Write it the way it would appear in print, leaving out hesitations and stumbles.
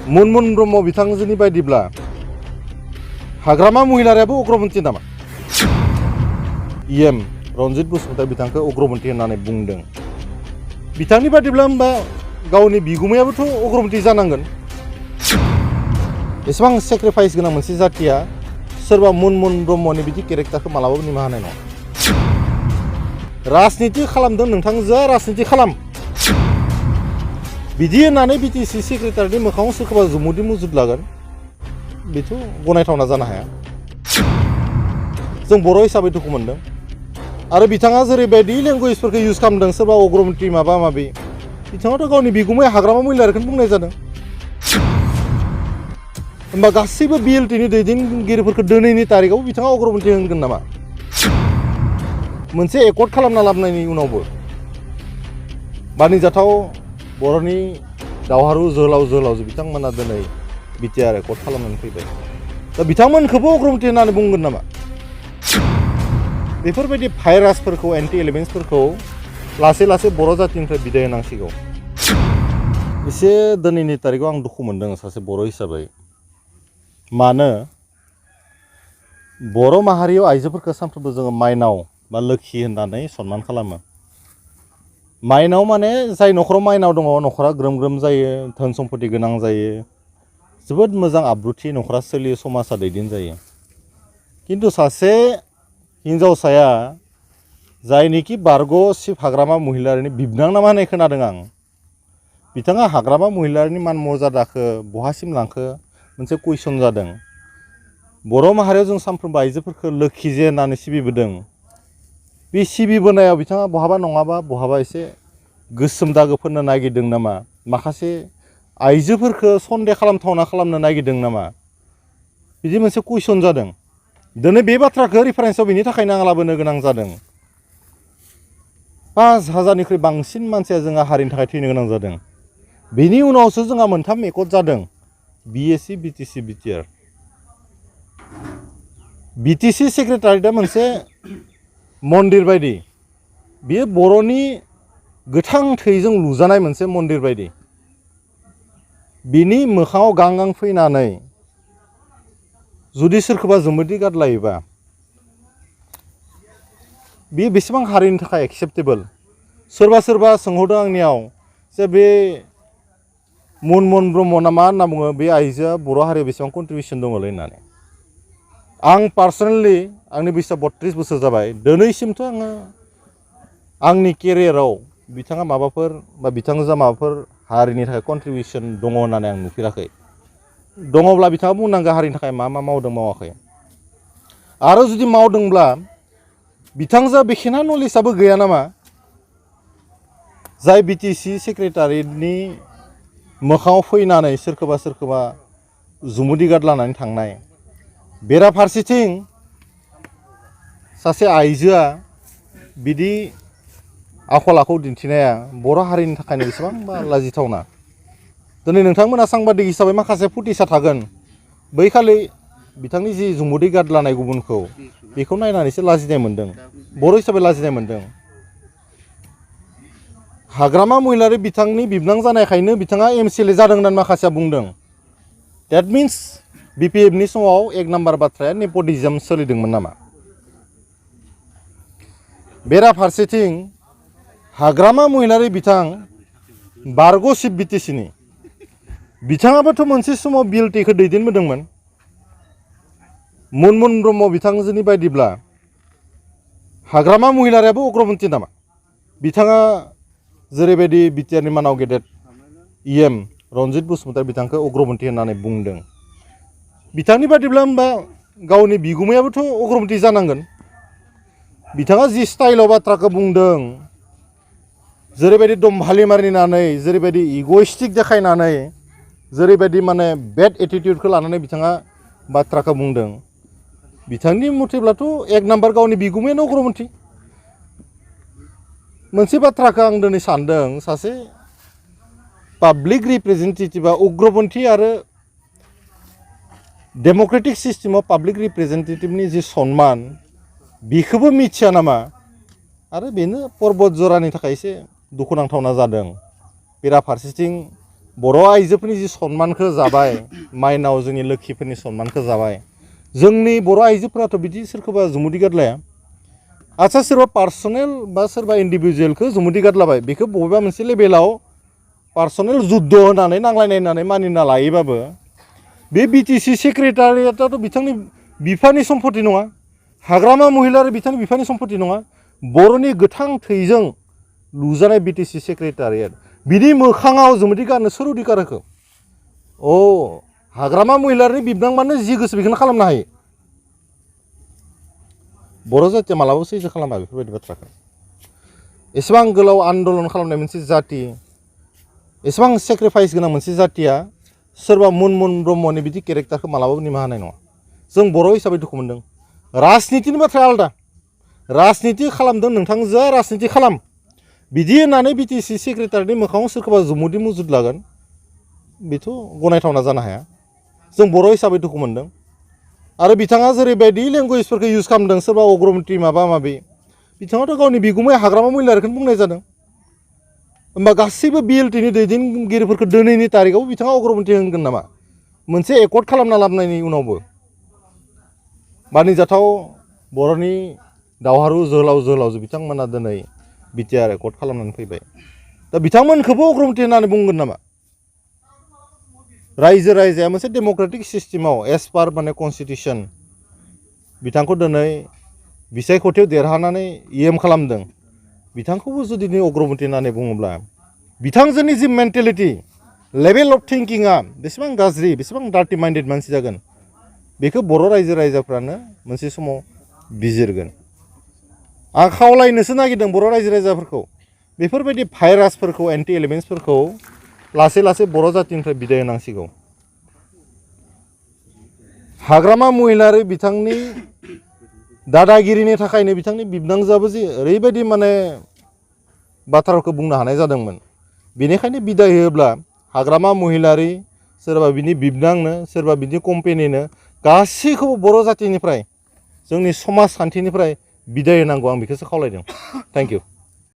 मुनमुन ब्रह्म बिथांजोनि बायदिब्ला हाग्रामा महिलारियाबो अग्रमन्थि नामा? इएम रन्जित बसुमतारी बिथांखौ अग्रमन्थि होननानै बुंदों। बिथांनि बायदिब्ला होमबा गावनि बिगुमायाबोथ' अग्रमन्थि जानांगोन। एसेबां सेक्रिफाइस गोनां मोनसे जाथिया सोरबा मुनमुन ब्रह्मनि बिदि केरेक्टारखौ मालाबाबो निमाहा होनाय नङा। राजनिति खालामदों नोंथांजोआ राजनिति खालाम बिदि होननानै बिटिसि सेक्रेटारिनि मोखाङाव सोरखौबा जुमुदि मुजुद लागोन बेथ' गनायथावना जानो हाया। जों बर' हिसाबै दुखु मोनदों आरो बिथाङा जेरैबायदि लेंगुवेजफोरखौ इउज खालामदों सोरबा अग्रमन्थि माबा माबि बिथाङाथ' गावनि बिगुमाया हाग्रामा महिलारिखौनो बुंनाय जादों। होमबा गासैबो बिएलटिनि दैदेनगिरिफोरखौ दिनैनि तारिखआव बिथाङा अग्रमन्थि होनगोन नामा? मोनसे एकर्ड खालामना लाबोनायनि उनावबो बानिजाथाव बर'नि दावहारु जोहोलावजो बिथांमोना दिनै बिटिआर एकर्ड खालामनानै फैबाय। दा बिथांमोनखौबो अग्रमन्थि होननानै बुंगोन नामा? बेफोरबायदि भाइरासफोरखौ एन्टि एलिमेन्ट्सफोरखौ लासै लासै बर' जातिनिफ्राय बिदाय होनांसिगौ। एसे दिनैनि तारिखआव आं दुखु मोनदों सासे बर' हिसाबै। मानो बर' माहारियाव आइजोफोरखौ सानफ्रोमबो जोङो माइनाव बा लोखि होननानै सनमान खालामो। माइनाव माने जाय न'खराव माइनाव दङ न'खरा ग्रोम ग्रोम जायो, धोन सम्पति गोनां जायो, जोबोद मोजां आब्रुथि न'खरा सोलियो, समाजा दैदेन जायो। खिन्थु सासे हिन्जावसाया जायनिखि बारग' शिब हाग्रामा महिलारिनि बिबनां नामा होननाय खोनादों आं। बिथाङा हाग्रामा महिलारिनि मान मर्यादाखौ बहासिम लांखो मोनसे कुइसन जादों। बर' माहारियाव जों सानफ्रोमबो आइजोफोरखौ लोखिजे होननानै सिबिबोदों। बे सिबिबोनायाव बिथाङा बहाबा नङाबा बहाबा एसे गोसोम दागो फोननो नागिरदों नामा? माखासे आइजोफोरखौ सन्देह खालामथावना खालामनो नागिरदों नामा? बिदि मोनसे कुइसन जादों। दिनै बे बाथ्राखौ रिफारेन्सआव बेनि थाखायनो आं लाबोनो गोनां जादों। 5,000निख्रुइ बांसिन मानसिया जोंहा हारिनि थाखाय थैनो गोनां जादों। बेनि उनावसो जोंहा मोनथाम एकर्ड जादों, बिएसि, बिटिसि, बिटिआर। बिटिसि सेक्रेटारियेटआ मोनसे मन्दिर बायदि, बेयो बर'नि गोथां थैजों लुजानाय मोनसे मन्दिर बायदि। बिनि मोखाङाव गां गां फैनानै जुदि सोरखौबा जुमुदै गादलायोबा बेयो बेसेबां हारिनि थाखाय एक्सेप्टेबोल? सोरबा सोरबा सोंहरदों आंनियाव जे बे मुनमुन ब्रह्म ना मा होनना बुङो बे आइजोआ बर' हारियाव बेसेबां कन्ट्रिबिउसन दङलै होननानै। आं पार्सनेलि आंनि बैसोआ 32 बोसोर जाबाय, दिनैसिमथ' आङो आंनि केरियाराव बिथाङा माबाफोर बा बिथांजोआ माबाफोर हारिनि थाखाय कन्ट्रिबिउसन दङ होननानै आं नुफेराखै। दङब्ला बिथाङा बुंनांगौ हारिनि थाखाय मा मा मावदों मावाखै। आरो जुदि मावदोंब्ला बिथांजोआ बेखिना नलेजआबो गैया नामा? जाय बिटिसि सेक्रेटारियेटनि मोखाङाव फैनानै सोरखौबा जुमुदै गादलानानै थांनाय। बेराफारसेथिं सासे आइजोआ बिदि आखल आखु दिन्थिनाया बर' हारिनि थाखायनो बेसेबांबा लाजिथावना। दिनै नोंथांमोना सांबादिक हिसाबै माखासे फुटेजआ थागोन, बैखालि बिथांनि जि जुमुदै गादलानाय गुबुनखौ बेखौ नायनानैसो लाजिनाय मोन्दों, बर' हिसाबै लाजिनाय मोन्दों। हाग्रामा महिलारि बिथांनि बिबनां जानायखायनो बिथाङा एमसिएलए जादों होननानै माखासेया बुंदों। डेट मिन्स बिपिएफनि समाव एक नाम्बार बाथ्राया नेपटिजम सोलिदोंमोन नामा? बेराफारसेथिं हाग्रामा महिलारि बिथां बारग' चिफ बिटिसिनि बिथाङाबोथ' मोनसे समाव बिएलटिखौ दैदेनबोदोंमोन। मुनमुन ब्रह्म बिथांजोनि बायदिब्ला हाग्रामा महिलारियाबो अग्रमन्थि नामा? बिथाङा जेरैबायदि बिटिआरनि मानाव गेदेर इएम रन्जित बसुमतारी बिथांखौ अग्रमन्थि होननानै बुंदों। बिथांनि बायदिब्ला होमबा गावनि बिगुमायाबोथ' अग्रमन्थि जानांगोन। बिथाङा जि स्टाइलाव बाथ्राखौ बुंदों, जेरैबायदि दम्भालि मारिनानै, जेरैबायदि इग'इस्टिक देखायनानै, जेरैबायदि माने बेड एटिटिउडखौ लानानै बिथाङा बाथ्राखौ बुंदों, बिथांनि मथेब्लाथ' एक नाम्बार गावनि बिगुमायानो अग्रमन्थि। मोनसे बाथ्राखौ आं दिनै सानदों, सासे पाब्लिक रिप्रेजेन्टेटिभआ उग्रपन्थी आरो डेम'क्रेटिक सिस्टेमाव पाब्लिक रिप्रेजेन्टेटिभनि जि सन्मान बेखौबो मिथिया नामा? आरो बेनो पर्बत जरानि थाखाय एसे दुखुनांथावना जादों। बेराफारसेथिं बर' आइजोफोरनि जि सन्मानखौ जाबाय माइनाव जोंनि लोक्षिफोरनि सन्मानखौ जाबाय जोंनि बर' आइजोफोराथ' बिदि सोरखौबा जुमुदै गारलाया आच्चा सोरबा पार्सनेल बा सोरबा इन्डिभिजुवेलखौ जुमुदै गारलाबाय बेखौ बबेबा मोनसे लेभेलाव पार्सनेल जुद्ध होनानै नांलायनाय होननानै मानिना लायोबाबो बे बिटिसि सेक्रेटारियेटआथ' बिथांनि बिफानि सम्पति नङा हाग्रामा महिलारि बिथांनि बिफानि सम्पति नङा बर'नि गोथां थैजों लुजानाय बिटिसि सेक्रेटारियेट बिनि मोखाङाव जुमुदै गारनो सोर अधिकार होखो हाग्रामा महिलारिनि बिबनांबानो जि गोसो बेखौनो खालामनो हायो बर' जातिया मालाबाबो सैज्य खालामा बेफोरबायदि बाथ्राखौ एसेबां गोलाव आन्दलन खालामनाय मोनसे जाति एसेबां सेक्रिफाइस गोनां मोनसे जातिया सोरबा मुनमुन ब्रह्मनि बिदि केरेक्टारखौ मालाबाबो निमाहा होनाय नङा जों बर' हिसाबै दुखु मोनदों राजनितिनि बाथ्राया आलादा राजनिति खालामदों नोंथांजोआ राजनिति खालाम बिदि होननानै बिटिसि सेक्रेटारिनि मोखाङाव सोरखौबा जुमुदै मुजुद लागोन बेथ' गनायथावना जानो हाया जों बर' हिसाबै दुखु मोनदों आरो बिथाङा जेरैबायदि लेंगुवेजफोरखौ इउज खालामदों सोरबा अग्रमन्त्रि माबा माबि बिथाङाथ' गावनि बिगुमै हाग्रामा महिलारिखौनो बुंनाय जादों होमबा गासैबो बिएलटिनि दैदेनगिरिफोरखौ दिनैनि तारिखआव बिथाङा अग्रमन्त्रि होनगोन नामा मोनसे एकर्ड खालामना लाबोनायनि उनावबो बानिजाथाव बर'नि दावहारु जोहोलाव बिथांमोना दिनै बिटिआर एकर्ड खालामनानै फैबाय दा बिथांमोनखौबो अग्रमन्त्रि होननानै बुंगोन नामा रायजो राजाया मोनसे डेम'क्रेटिक सिस्टेमाव एस पार माने कनस्टिटिउसन बिथांखौ दिनै बिसायख'थियाव देरहानानै इएम खालामदों बिथांखौबो जुदि अग्रमन्त्रि होननानै बुङोब्ला बिथांजोनि जि मेन्टेलिटि लेभेल अफ थिंकिंआ बेसेबां गाज्रि बेसेबां डार्टि माइन्डेड मानसि जागोन बेखौ बर' रायजो राजाफ्रानो मोनसे समाव बिजिरगोन आं खावलायनोसो नागिरदों बर' रायजो राजाफोरखौ बेफोरबायदि भाइरासफोरखौ एन्टि एलिमेन्ट्सफोरखौ लासै लासै बर' जातिनिफ्राय बिदाय होनांसिगौ हाग्रामा महिलारि बिथांनि दादागिरिनि थाखायनो बिथांनि बिबनांजोआबो जे ओरैबायदि माने बाथ्राखौ बुंनो हानाय जादोंमोन बेनिखायनो बिदाय होयोब्ला हाग्रामा महिलारि सोरबा बिनि बिबनांनो सोरबा बिनि कम्पेनिनो गासैखौबो बर' जातिनिफ्राय जोंनि समाजखान्थिनिफ्राय बिदाय होनांगौ आं बेखौसो खावलायदों थेंक इउ